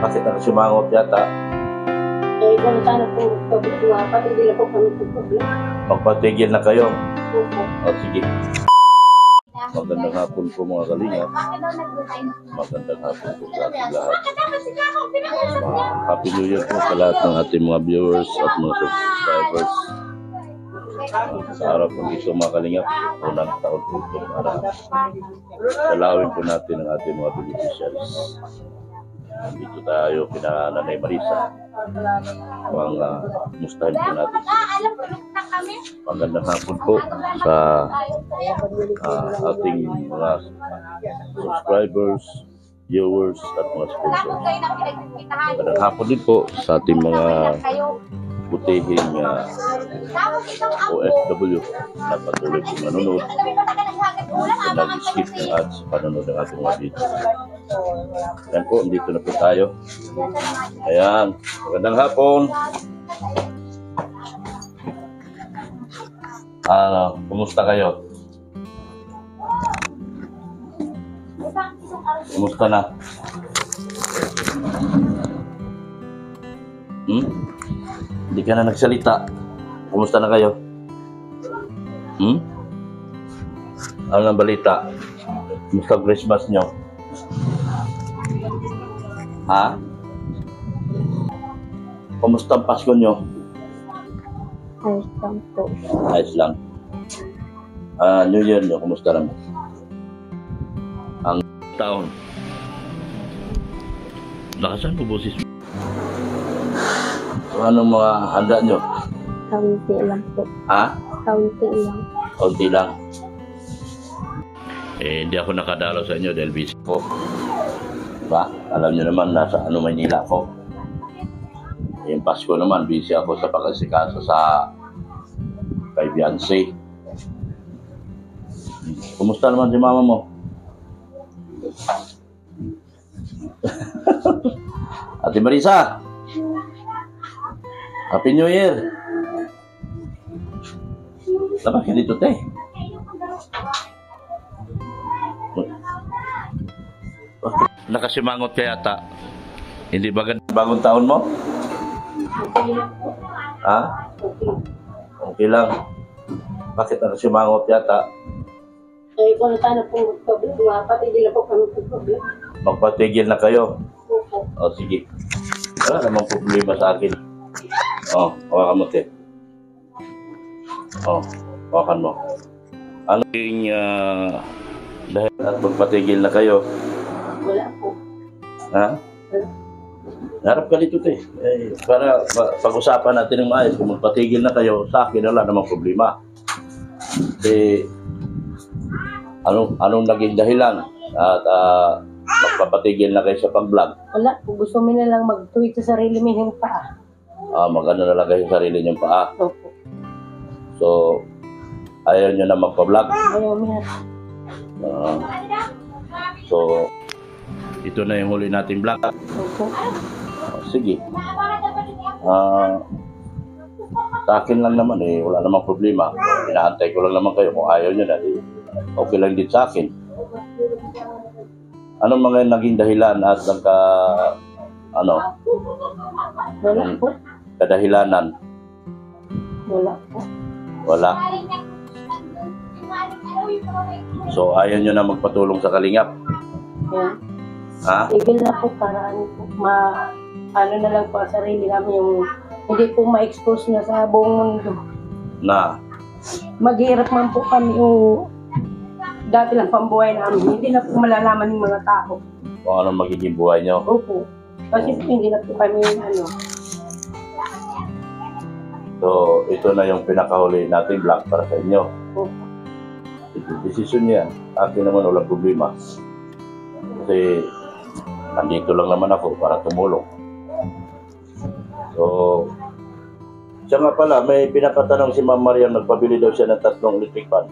Bakit nakasimangot yata? Eh, kung sana po pabituwa, pati hindi na po kami problema. Magpatigil na kayo. Opo. O sige. Magandang hapon po mga kalinga. Magandang hapon po sa ating lahat. Happy New Year po sa lahat ng ating mga viewers at mga subscribers. Sa araw po ito mga kalinga, unang taon po ito para salawin po natin ang ating mga beneficiaries. Dito tayo kina Nanay Marisa. Mustahin po natin. Magandang hapon po sa ating mga subscribers, viewers at mga sponsors. Magandang hapon din po sa ating mga butihing OFW na patuloy po manonood at nag-skip ng ads sa panonood ng ating mga video. Yan po, dito na po tayo. Ayan, magandang hapon. Kumusta kayo? Kumusta na? Hindi ka na nagsalita. Kumusta na kayo? Ano ang balita? Kumusta ang Christmas nyo? Ha? Kumusta ang Pasko nyo? Ayos lang po. Ayos lang. New Year nyo, kumusta naman? Ang taon. Lakasan mo boses mo. So, anong mga handa nyo? Kaunti lang po. Ha? Kaunti lang. Kaunti lang. Hindi ako nakadalaw sa inyo dahil busy ko. Diba? Alam nyo naman, nasa Maynila ako. Yung Pasko naman, busy ako sa pag-asikaso sa kay Beyonce. Kumusta naman si mama mo? Ate Marisa! Happy New Year! Dapat ka dito, te. Nakasimangot ka yata. Hindi ba ganda bagong taon mo? Ha? Okay lang. Bakit nakasimangot yata? Eh, kung sana po pabituwa, pati hindi na po kami problema. Magpatigil na kayo. Opo. O sige. Wala namang problema sa akin. O, hawakan mo, te. O, hawakan mo. Ano yung dahil at magpatigil na kayo? Wala po. Ha? Wala. Harap ka dito, te. Para pag-usapan natin ng maayos. Kung magpatigil na kayo, sa akin wala namang problema. Anong naging dahilan? At magpapatigil na kayo sa pag-vlog? Wala po. Gusto mo na lang mag-tweet sa sarili mo yung paa. Mag-ano na lang kayo sa sarili niyong paa. Opo. So, ayaw nyo na magpa-vlog. Ayaw mo yan. So, ito na yung huli nating vlog. Opo. Sige. Sa akin lang naman wala namang problema. Inaantay ko lang naman kayo. Kung ayaw nyo na, okay lang din sa akin. Anong mga naging dahilan at Wala po. kadahilanan? Wala po. Wala. So, ayaw nyo na magpatulong sa kalingap? Yan. Ha? Tigil na po para ano po, ano na lang po ang sarili namin yung hindi po ma-expose na sa buong mundo. Na? Maghihirap man po kami yung dati lang pambuhay namin. Hindi na po malalaman ng mga tao. Kung anong magiging buhay nyo? Opo. Kasi po, hindi na po kami So, ito na yung pinakahuli nating vlog para sa inyo. Opo. Decision niya. Akin naman walang problema. Kasi nandito lang naman ako para tumulong. So, siya nga pala, may pinapatanong si Ma'am Marian, magpabili daw siya ng 3 electric fan.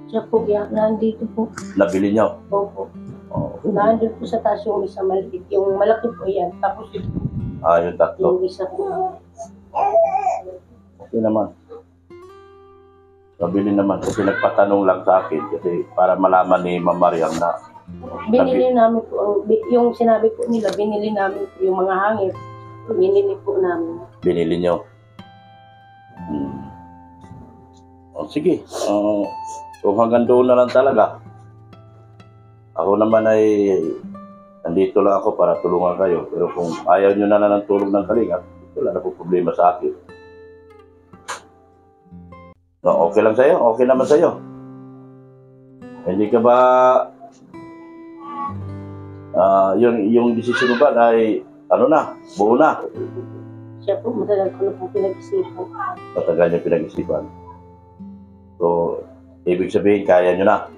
Siya po, nandito po. Nabili niyo? Opo. Oh. Nandun po sa taas yung isa maliit. Yung malaki po yan. Tapos Yung 3. yung isa po. Okay naman. Nabili naman kasi nagpatanong lang sa akin kasi para malaman ni Ma'am Marian na Binili namin po, yung sinabi po nila, binili namin po yung mga hangir. Binili po namin. Binili nyo. O, sige. Kung hanggang doon na lang talaga. Ako naman ay nandito lang ako para tulungan kayo. Pero kung ayaw nyo na ng tulong ng Kalingap, wala na po problema sa akin. No, okay lang sa'yo? Okay naman sa'yo? Hindi ka ba yung desisyon ba ay ano na, buo na? Siya po, matagal ko na po pinag-isipan. Matagal niya pinag-isipan. So, ibig sabihin, kaya nyo na.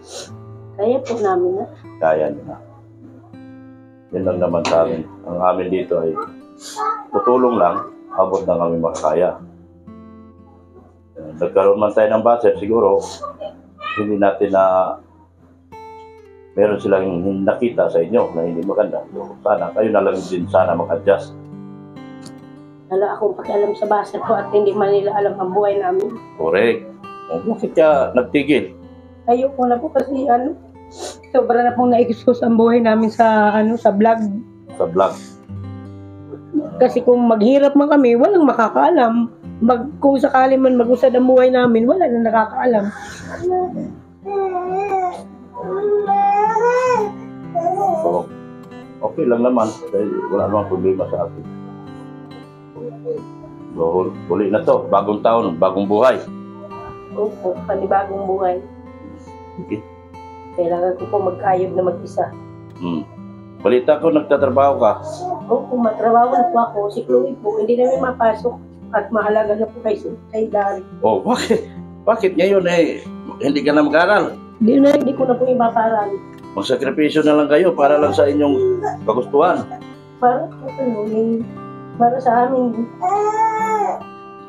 Kaya po namin na. Kaya nyo na. Yan lang naman sa amin. Ang amin dito ay tutulong lang, abot na kami makakaya. Nagkaroon man tayo ng budget, siguro, hindi natin na meron silang nakita sa inyo na hindi maganda. So, sana, kayo na lang din sana mag-adjust. Wala akong pakialam sa basa ko at hindi man nila alam ang buhay namin. Correct. Bakit ka nagtigil? Ayoko na po kasi sobra na pong na-expose ang buhay namin sa sa vlog. Sa vlog. Kasi kung maghirap man kami, walang makakaalam. Kung sakali man mag-usad ang buhay namin, wala na nakakaalam. So, okay lang naman. Dahil wala namang problema sa akin. So, huli na to. Bagong taon, bagong buhay. Opo, panibagong buhay. Okay. Kailangan ko po mag-ayod na mag-isa. Balita ko, nagtatrabaho ka. Opo, matrabaho na po ako. Si Chloe po, hindi namin mapasok at mahalaga na po kay Dari. Oh, bakit? Bakit ngayon hindi ka na mag-aral? Hindi ko na po ipaparal. Magsakripisyo na lang kayo para lang sa inyong kagustuhan. Para para sa amin,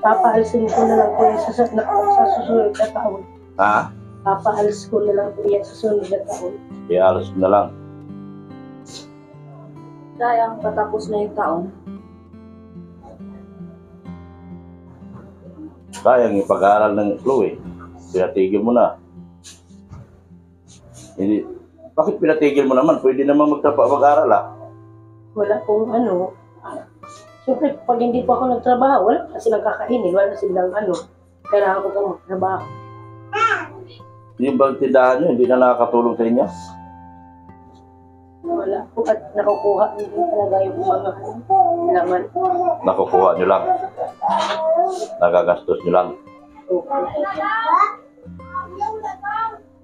papaalisin ko na lang po yan sa susunod na taon. Ha? Papaalis ko na lang po yan sa susunod na taon. Ialas na lang. Sayang, patapos na yung taon. Sayang ipag-aaral ng Chloe. Pinatigil mo na. Hindi. Bakit pinatigil mo naman? Pwede naman mag-aaral Wala pong Siyempre, pag hindi po ako nagtrabaho, wala kasi nagkakainin, wala silang kailangan ko pong magtrabaho. Yung bang tindahan nyo, hindi na nakakatulong sa inyo? Wala po at nakukuha din talaga yung mga laman. Nakukuha nyo lang. Nagagastos nyo lang.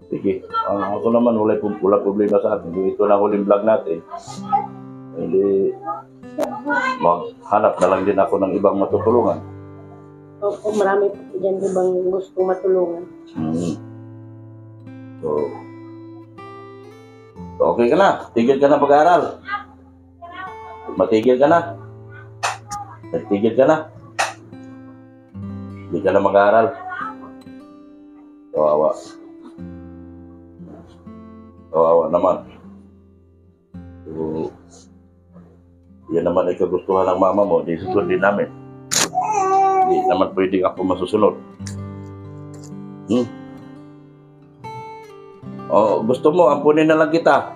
Sige. Ako naman, wala problema sa akin. Ito na huling vlog natin. Hindi, maghanap na lang din ako ng ibang matutulungan. Opo, marami po dyan ibang gusto matulungan. So, okay ka na. Tigil ka na pag-aaral. Matigil ka na. Nagtigil ka na. Hindi ka na mag-aaral. Kawawa. Kawawa naman. So, yan naman ay kagustuhan ng mama mo. Di susundin namin. Hindi naman pwedeng ako masusunod. O, gusto mo, ampunin na lang kita.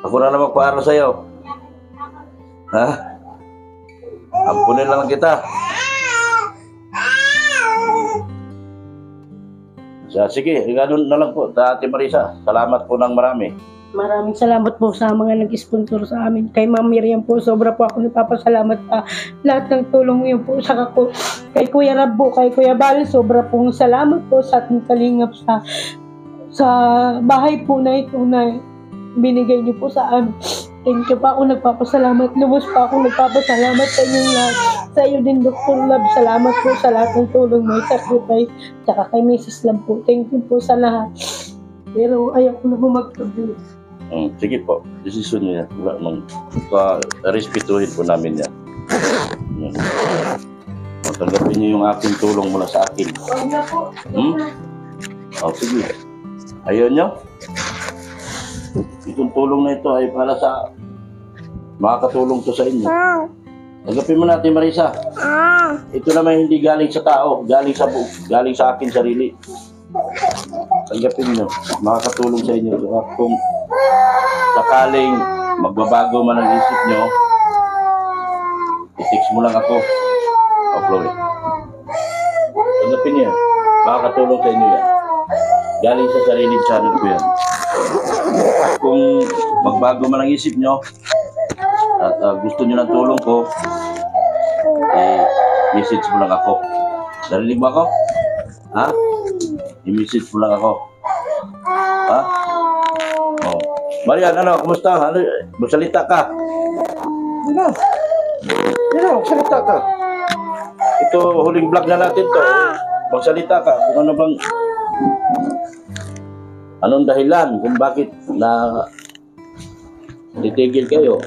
Ako na lang magpaaral sa'yo. Ha? Ampunin na lang kita. Sige, ganoon na lang po, Ate Marisa. Salamat po ng marami. Maraming salamat po sa mga nag-sponsor sa amin. Kay Ma'am Miriam po, sobra po ako nagpapasalamat sa lahat ng tulong niyo po. Saka po, kay Kuya Rab po, kay Kuya Bal, sobra pong salamat po sa ating kalingap sa bahay po na ito na binigay niyo po sa amin. Thank you pa ako nagpapasalamat. Lubos pa ako nagpapasalamat sa inyong lahat. Sa iyo din, Dr. Lab. Salamat po sa lahat ng tulong mo, sacrifice. Saka kay Mrs. Lab po. Thank you po sa lahat. Pero ayaw ko na po mag-produce. Sige po, decision niya. Respetuhin po namin yan. Tanggapin niyo yung aking tulong mula sa akin. Huwag na po. Sige. Ayaw niyo? Itong tulong na ito ay para sa makakatulong to sa inyo. Tanggapin mo natin, Marisa. Ito naman hindi galing sa tao, galing sa akin sarili. Tanggapin niyo, makakatulong sa inyo. Kung sakaling magbabago man ang isip nyo, i-text mo lang ako. O, Chloe. Tanggapin niya. Makakatulong sa inyo yan. Galing sa sariling channel ko yan. Kung magbago man ang isip nyo, at gusto nyo ng tulong ko, message mo lang ako. Narinig mo ako? Ha? I-message mo lang ako. Ha? Oh. Marian, ano? Kumusta? Ano? Magsalita ka. Magsalita ka. Ito, huling vlog na natin to. Magsalita ka. Kung ano bang... Anong dahilan kung bakit na titigil kayo?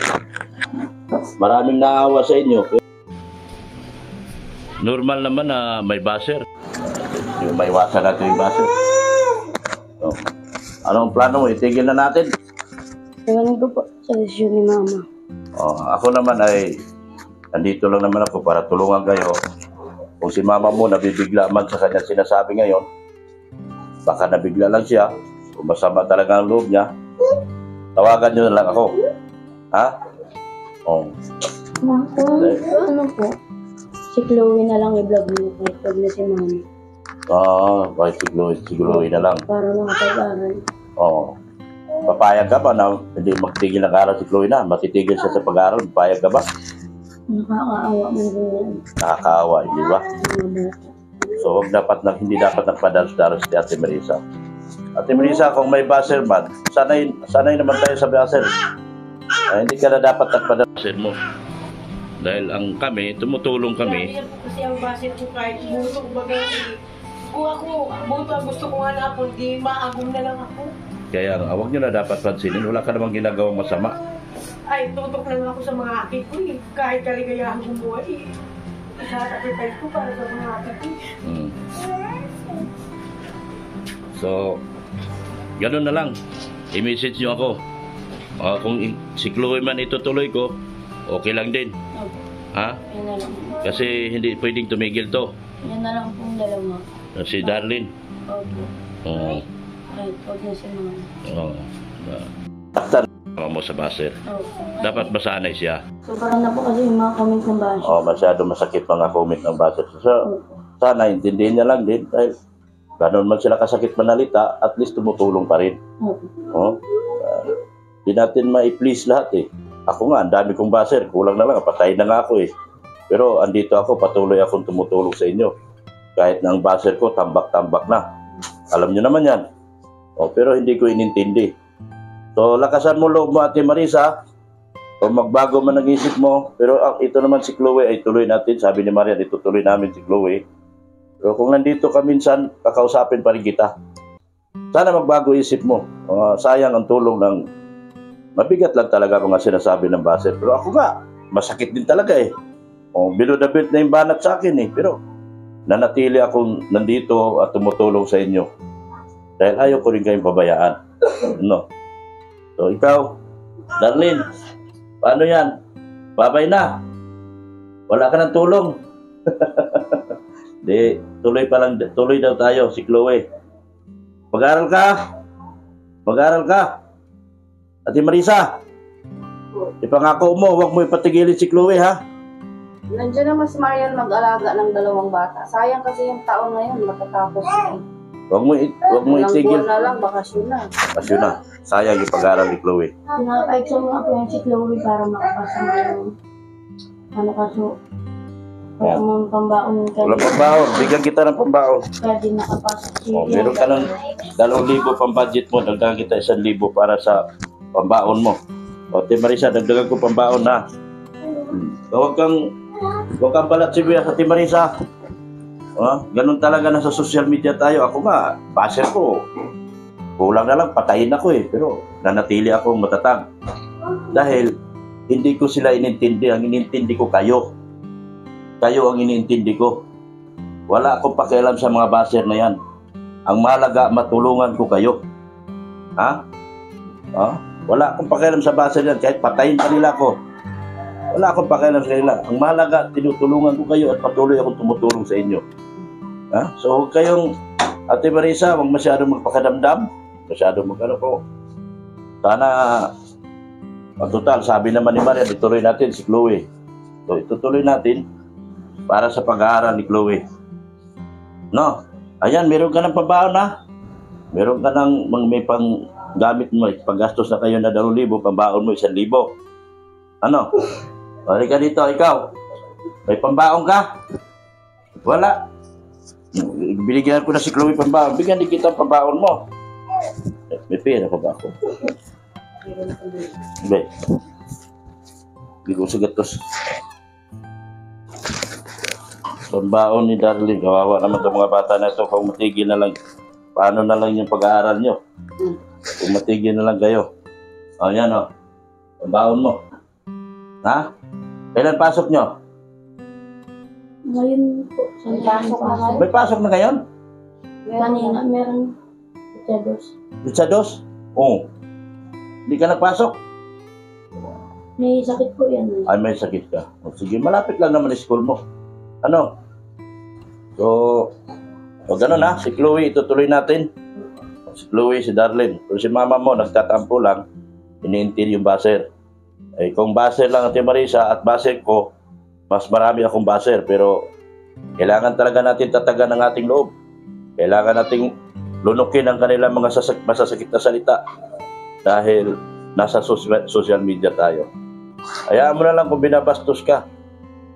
Maraming naawa sa inyo. Normal naman na may buzzer. Yung may iwasan natin yung buzzer. So, anong plano mo? Itigil na natin? Ganun ko po sa desisyon ni Mama. Ako naman ay nandito lang naman ako para tulungan kayo. Kung si Mama mo nabibigla man sa kanya sinasabi ngayon, baka nabigla lang siya. Kung masama talaga ang loob niya, tawagan nyo na lang ako. Ha? Ano po? Si Chloe na lang i-vlog mo. I-vlog na si Mama. Bakit si Chloe na lang? Para makapag-aral. Papayag ka ba na hindi magtigil ng aral si Chloe na? Matitigil siya sa pag-aaral, papayag ka ba? Nakakaawa mo rin. Nakakaawa, hindi ba? So, hindi dapat nagpadalos-dalos si Ate Marisa. Ate Marisa, kung may buzzer man, sanay naman tayo sa buzzer. Hindi ka na dapat nagpadalos mo. Dahil kami, tumutulong kami. Kasi ang buzzer ko kahit buto, kung ako, buto ang gusto kong hanapon, di maagom na lang ako. Kaya huwag nyo na dapat pansinin. Wala ka namang ginagawang masama. Ay, tutok lang ako sa mga akin ko eh. Kahit kaligayahan kong buhay eh. Isa-sacrifice ko para sa mga akin ko. So, ganun na lang. I-message nyo ako. Kung si Chloe man itutuloy ko, okay lang din. Ha? Yan na lang. Kasi hindi pwedeng tumigil to. Yan na lang pong dalawa. Si Darlene. Opo. Ay, huwag na si Mama. Taktan mo sa buzzer. Opo. Dapat masanay siya. So, parang na po kasi yung mga comment ng bash. Masyado masakit mga comment ng buzzer. So, sana intindihin niya lang din. Dahil gano'n man sila kasakit manalita, at least tumutulong pa rin. Di natin ma-please lahat eh. Ako nga, ang dami kong buzzer. Kulang na lang, patay na nga ako eh. Pero andito ako, patuloy akong tumutulong sa inyo. Kahit na ang buzzer ko, tambak-tambak na. Alam nyo naman yan. Pero hindi ko inintindi. So, lakasan mo loob mo, Ate Marisa. Kung magbago man ang isip mo. Pero ito naman si Chloe ay tuloy natin. Sabi ni Marian, itutuloy namin si Chloe. Pero kung nandito ka minsan, kakausapin pa rin kita. Sana magbago isip mo. Sayang ang tulong ng... Mabigat lang talaga mga sinasabi ng buzzer. Pero ako nga, masakit din talaga eh. Below the belt na yung banat sa akin eh. Pero nanatili akong nandito at tumutulong sa inyo. Dahil ayaw ko rin kayong pabayaan. No? So ikaw, Darlene, paano yan? Babay na. Wala ka ng tulong. Di, tuloy daw tayo, si Chloe. Mag-aral ka. Mag-aral ka. Ate Marisa, ipangako mo, huwag mo ipatigilin si Chloe, ha? Nandiyan naman si Marian mag-alaga ng 2 bata. Sayang kasi yung taon na yun, matatapos na eh. Huwag mo itigil. Ilang buwan na lang, bakasyon na. Bakasyon na. Sayang yung pag-aaral ni Chloe. Pinaka-exam nga po yan si Chloe para makapasa ngayon. Ano kaso, wala mong pambaon ka. Walang pambaon. Bigyan kita ng pambaon. Kaya di nakapasa si Meron ka ng 2,000 pang budget mo. Dagdagan kita 1,000 para sa pambaon mo. Ate Marisa, dagdagan ko pambaon na. Huwag kang balat sibuyas, Ate Marisa. Ganun talaga na sa social media tayo. Ako nga, buzzer ko. Kulang na lang, patayin ako eh. Pero nanatili akong matatag. Dahil hindi ko sila inintindi. Ang inintindi ko kayo. Kayo ang inintindi ko. Wala akong pakialam sa mga buzzer na yan. Ang mahalaga, matulungan ko kayo. Ha? Wala akong pakialam sa buzzer yan. Kahit patayin pa nila ako. Wala akong pakialam sa kanila. Ang mahalaga, tinutulungan ko kayo at patuloy akong tumutulong sa inyo. So, huwag kayong, Ate Marisa, huwag masyadong magpakadamdam. Masyadong magano po. Sana Total, sabi naman ni Maria, ituloy natin si Chloe. So, itutuloy natin para sa pag-aaral ni Chloe. No? Ayan, meron ka ng pabaon na. Meron ka ng may pang gamit mo. Paggastos na kayo na 2,000, pambaon mo 1,000. Ano? Balik ka dito, ikaw. May pambaon ka? Wala. Binigyan ko na si Chloe pambaon. Bigyan din kita ang pambaon mo. May pera pa ba ako? Hindi. Hindi ko sigatos. Pambaon ni Darling. Kawawa naman sa mga bata na ito. Kung matigil na lang, paano na lang yung pag-aaral nyo? Kung matigil na lang kayo. O, yan o. Pambaon mo. Ha? Kailan pasok nyo? Ngayon po. May pasok na ngayon. May pasok na ngayon? Kanina meron. Litsados? Oo. Hindi ka nagpasok? May sakit po yan. Ay, may sakit ka. O, sige, malapit lang naman yung school mo. Ano? So, gano'n na. Si Chloe, itutuloy natin. Si Chloe, si Darlene. Pero si mama mo, nagtatampo lang. Iniintil yung baser. Eh, kung baser lang Ate Marisa at baser ko, mas marami akong baser. Pero, kailangan talaga natin tatagan ng ating loob. Kailangan nating lunukin ang kanilang mga masasakit na salita. Dahil nasa social media tayo. Hayaan mo na lang kung binabastos ka.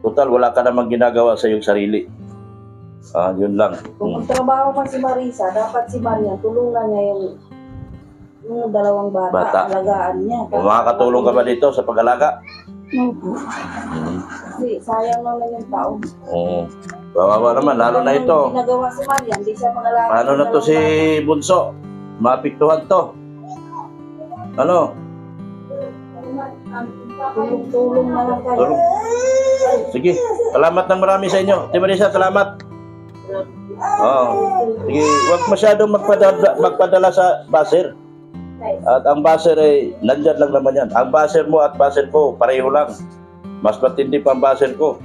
Total, wala ka namang ginagawa sa iyong sarili. Yun lang. Kung magtrabaho pa si Marisa, dapat si Marian, tulungan niya yung dalawang bata. Alagaan niya. Kung makakatulong ka ba dito sa pag-alaga? Kasi sayang naman yung taon. Oo. Bawawa naman, lalo na ito. Ginagawa si Marian, di siya mag-alaga. Paano na to si Bunso? Mapiktuhan to. Ano? Tulong na lang kayo. Tulong. Sige, salamat ng marami sa inyo. Ate Marisa, salamat. Sige, huwag masyadong magpadala sa baser. At ang baser ay, nandyan lang naman yan. Ang baser mo at baser ko, pareho lang. Mas matindi pa ang baser ko.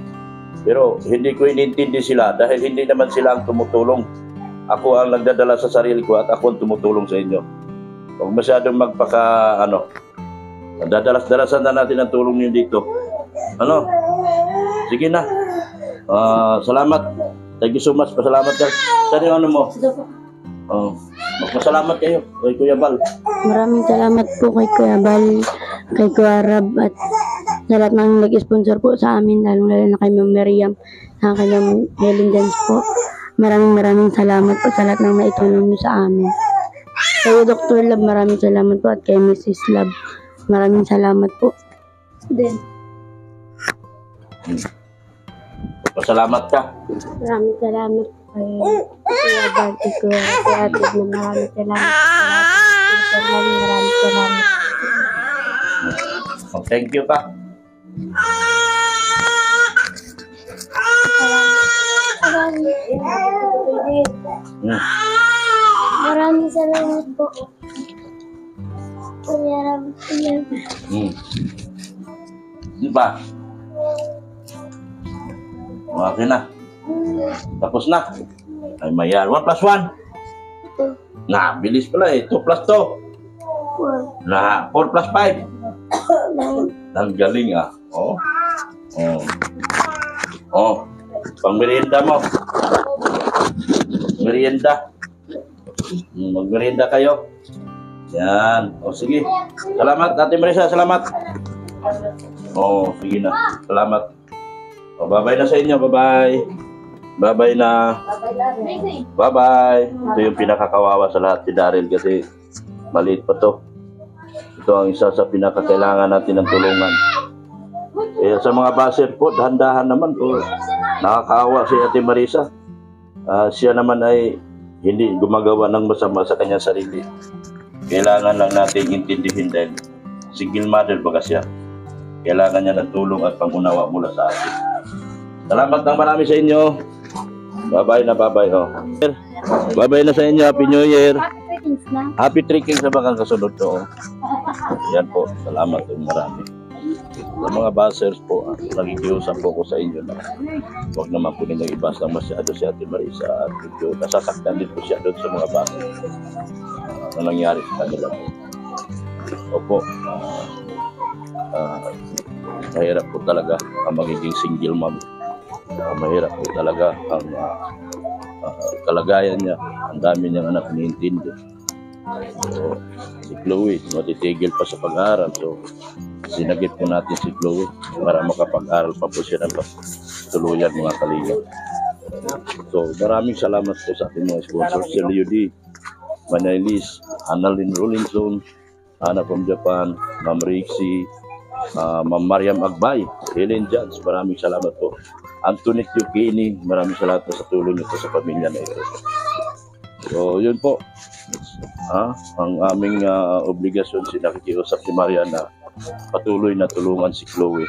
Pero hindi ko inintindi sila dahil hindi naman sila ang tumutulong. Ako ang nagdadala sa sarili ko at ako ang tumutulong sa inyo. Huwag masyadong dadalas-dalasan na natin ang tulong niyo dito. Ano? Sige na. Salamat. Thank you so much. Pasalamat ka. Saan yung ano mo? Magpasalamat kayo kay Kuya Bal. Maraming salamat po kay Kuya Bal, kay Kuya Rab, at sa lahat ng nag-sponsor po sa amin, lalo-lalo na kay Ma'am Miriam, na kay Ma'am Helen Dance po. Maraming salamat po sa lahat ng naitulong niyo sa amin. Kay Dr. Love, maraming salamat po, at kay Mrs. Love, maraming salamat po. Then, Pasalamat ka. maraming salamat kay Kuya Bal, kay Kuya Rab, kay Ate na maraming salamat. Maraming salamat. Thank you ka. Maraming salamat po. Kuya Rab, Di ba? Okay na. Tapos na. Ay, mayan. 1 plus 1. Na, bilis pala eh. 2 plus 2. Na, 4 plus 5. Ang galing ah. Pang merienda mo. Merienda. Mag-merienda kayo. Yan. Sige. Salamat, Ate Marisa. Salamat. Sige na. Salamat. Bye-bye na sa inyo. Bye-bye. Bye-bye na. Bye-bye. Ito yung pinakakawawa sa lahat, si Daryl, kasi maliit pa to. Ito ang isa sa pinakakailangan natin ng tulungan. Sa mga baser po, dahan-dahan naman po. Nakakaawa si Ate Marisa. Siya naman ay hindi gumagawa ng masama sa kanyang sarili. Kailangan lang natin intindihin dahil single mother baga siya. Kailangan niya ng tulong at pangunawa mula sa atin. Salamat ng marami sa inyo. Bye-bye na, bye-bye. Bye-bye na sa inyo. Happy New Year. Happy trekking sa bagang kasunod to. Yan po. Salamat ng marami. Sa mga basers po, nagigiusan po ko sa inyo na huwag naman po ninyo ibasa masyado si Ate Marisa at medyo nasasaktan din po siya doon sa mga basers na nangyari sa kanila po. Opo. Mahirap po talaga ang magiging single mom. Mahirap po talaga ang kalagayan niya. Ang dami niyang anak iniintindi. So, si Chloe, matitigil pa sa pag-aaral. So, sinagip po natin si Chloe para makapag-aral pa po siya ng tuluyan, mga kalingap. So, maraming salamat po sa ating mga sponsors. Si Leo D, Manailis, Annalyn Rollinson, Ana from Japan, Ma'am Rixie, Ma'am Mariam Agbay, Helen Jans, maraming salamat po. Antoinette Yukini, maraming salamat po sa tulong nito sa pamilya na ito. So, yun po. Ang aming obligasyon, nakikiusap si Marian na patuloy na tulungan si Chloe.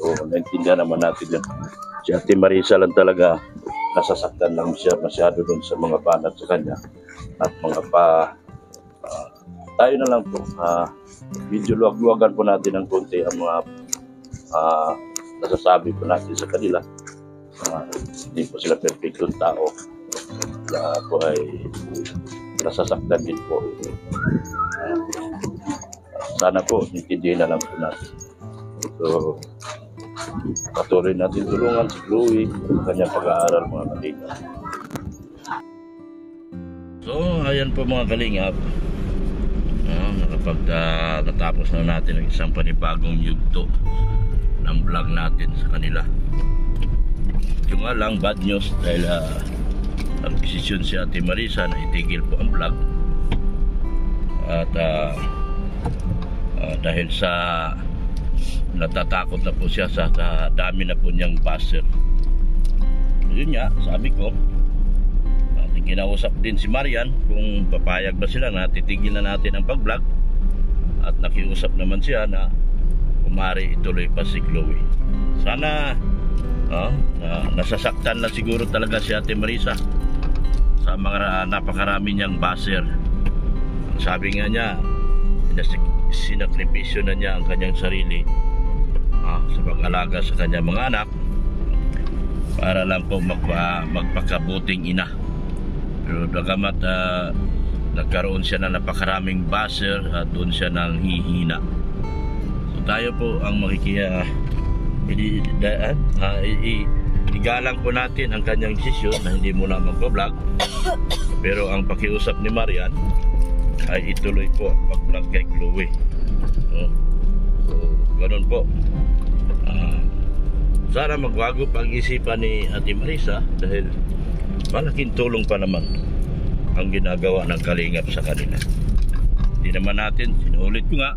So, naintindihan naman natin yan. Si Ate Marisa lang talaga, nasasaktan lang siya masyado doon sa mga banat sa kanya. At mga tayo na lang po, medyo luwag-luwagan po natin ng konti ang mga nasasabi po natin sa kanila. Hindi po sila perfectong tao. Kaya po ay nasasaktan din po. Sana po, intindihin na lang po natin. So, patuloy natin tulungan si Chloe sa kanyang pag-aaral, mga kalingap. So, ayan po mga kalingap. Natapos na natin ang isang panibagong yugto ng vlog natin sa kanila. Yung nga lang, bad news dahil ang desisyon si Ate Marisa na itigil po ang vlog. At dahil sa natatakot na po siya sa dami na po niyang buzzer. Yun nga, sabi ko, kinausap din si Marian kung papayag ba sila na titigil na natin ang pag-vlog. At nakiusap naman siya na kumari ituloy pa si Chloe. Sana nasasaktan na siguro talaga si Ate Marisa sa mga napakarami niyang buzzer. Ang sabi nga niya, sinakripisyo na niya ang kanyang sarili sa pag-alaga sa kanyang mga anak para lang po magpakabuting ina. Pero bagamat nagkaroon siya ng napakaraming buzzer at doon siya nang hihina. So tayo po ang igalang po natin ang kanyang desisyon na hindi muna magpa-vlog. Pero ang pakiusap ni Marian ay ituloy po ang pag-vlog kay Chloe. So ganoon po. Sana magbago pag-isipan ni Ate Marisa dahil malaking tulong pa naman ang ginagawa ng kalingap sa kanila. Hindi naman natin, sinuulit ko nga,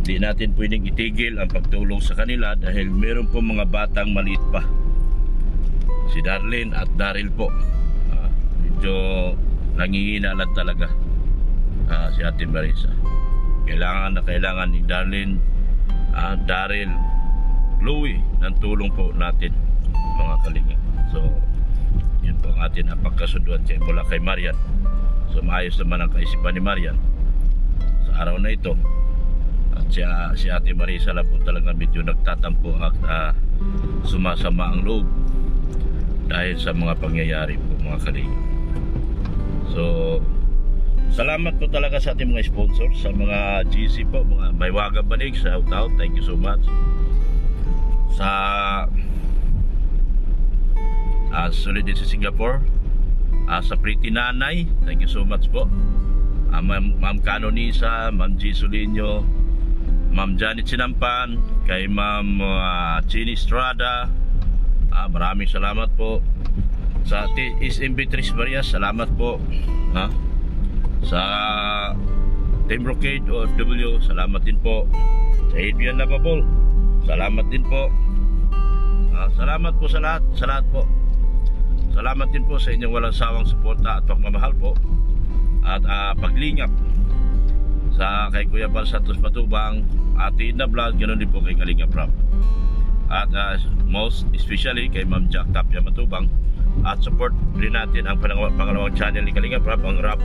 hindi natin pwedeng itigil ang pagtulong sa kanila dahil meron po mga batang maliit pa. Si Darlene at Daryl po. Medyo nangihina lang talaga si Ate Marisa. Kailangan ni Darlene, Daryl, Chloe ng tulong po natin, mga kalingap. So, yun po ang atin ang pagkasunduan mula kay Marian. So maayos naman ang kaisipan ni Marian sa araw na ito. At si Ate Marisa lang po talaga medyo nagtatampo at sumasama ang loob dahil sa mga pangyayari po, mga kalingap. So salamat po talaga sa ating mga sponsors, sa mga GC po, mga Maywaga Banig, shout out, thank you so much. Sa sulit din sa Singapore, sa Pretty Nanay, thank you so much po. Ma'am Canonisa, Ma'am G. Solinio, Ma'am Janet Sinampan, kay Ma'am Chini Estrada, maraming salamat po. Sa SM Beatrice Maria, salamat po. Sa Team Brocade OFW, salamat din po. Sa Adrian Lavabol, salamat din po. Salamat po sa lahat po. Salamat din po sa inyong walang sawang suporta at pagmamahal po at paglingap sa kay Kuya Bal Santos Matubang, Ate Ina Vlog, ganoon din po kay Kalingap Rap, at most especially kay Ma'am Jack Tapia Matubang. At support rin natin ang pangalawang channel ni Kalingap Rap, ang Rap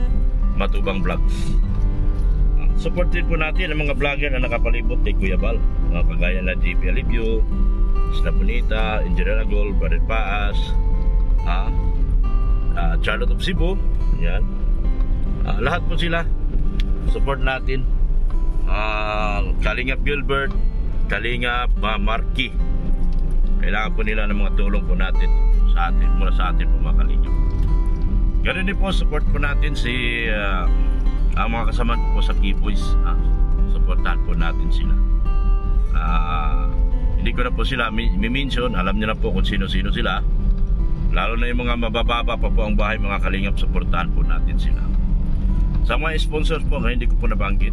Matubang Vlogs. Support din po natin ang mga vlogger na nakapalibot kay Kuya Bal, mga kagaya na JP Alivio, Isla Bonita, Engineer Agol, Baret Paas, Charlotte of Cebu, yan. Lahat po sila support natin. Kalingap Gilbert, Kalingap Marky. Kailangan po nila ng mga tulong po natin sa atin, mula sa atin po mga Kalingap. Ganun din po, support po natin si ang mga kasama po sa Keyboys. Supportahan po natin sila. Hindi ko na po sila mi-mention, alam niyo na po kung sino-sino sila. Lalo na yung mga mabababa pa po ang bahay mga Kalingap, supportahan po natin sila. Sa mga sponsors po, hindi ko po nabanggit,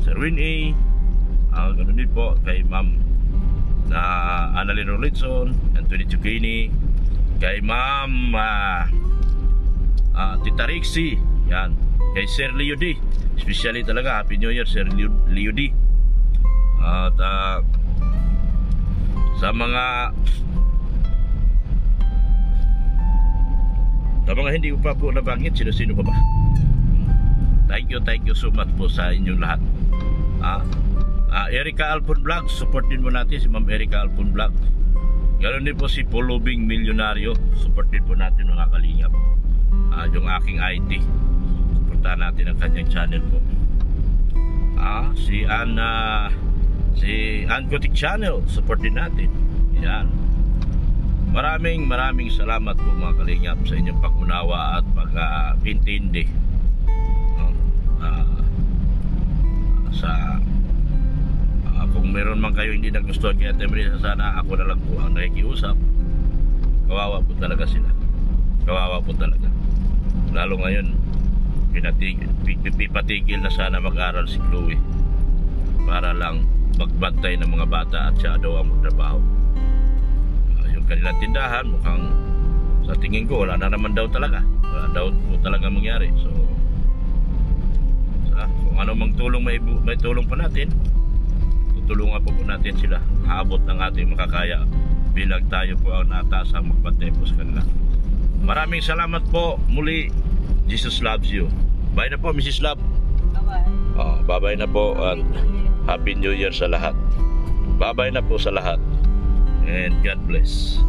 Sir Win A, ganun din po kay Ma'am na Annalyn Rolitson, Anthony Chukini, kay Ma'am Tita Rixie, yan, kay Sir Leo D, especially talaga Happy New Year Sir Leo D. At sa mga hindi ko pa po nabanggit, sino-sino pa ba? Thank you so much po sa inyong lahat. Erica Alpon Vlog, support din mo natin si Ma'am Erica Alpon Vlog. Ganoon din po si Polubing Milyonaryo, support din po natin mga Kalingap. Yung aking IT, supportahan natin ang kanyang channel po. Si Ann Kotik Channel, support din natin. Yan. Maraming salamat po mga Kalingap sa inyong pag-unawa at pag-intindi kung meron man kayo hindi nagustuhan kay Ate Marisa, sana ako na lang po ang nakikiusap. Kawawa po talaga sila, kawawa po talaga, lalo ngayon pipatigil na sana mag-aral si Chloe para lang magbantay ng mga bata at siya daw ang magtrabaho. Yung kanilang tindahan mukhang sa tingin ko wala na naman daw talaga, wala daw po talaga mangyari. So kung ano mang tulong may tulong pa natin, tutulungan po natin sila abot ng ating makakaya bilang tayo po ang natasang magbantay po sa kanila. Maraming salamat po muli. Jesus loves you. Bye na po Mrs. Love. Bye-bye na po at Happy New Year sa lahat. Bye-bye na po sa lahat and God bless.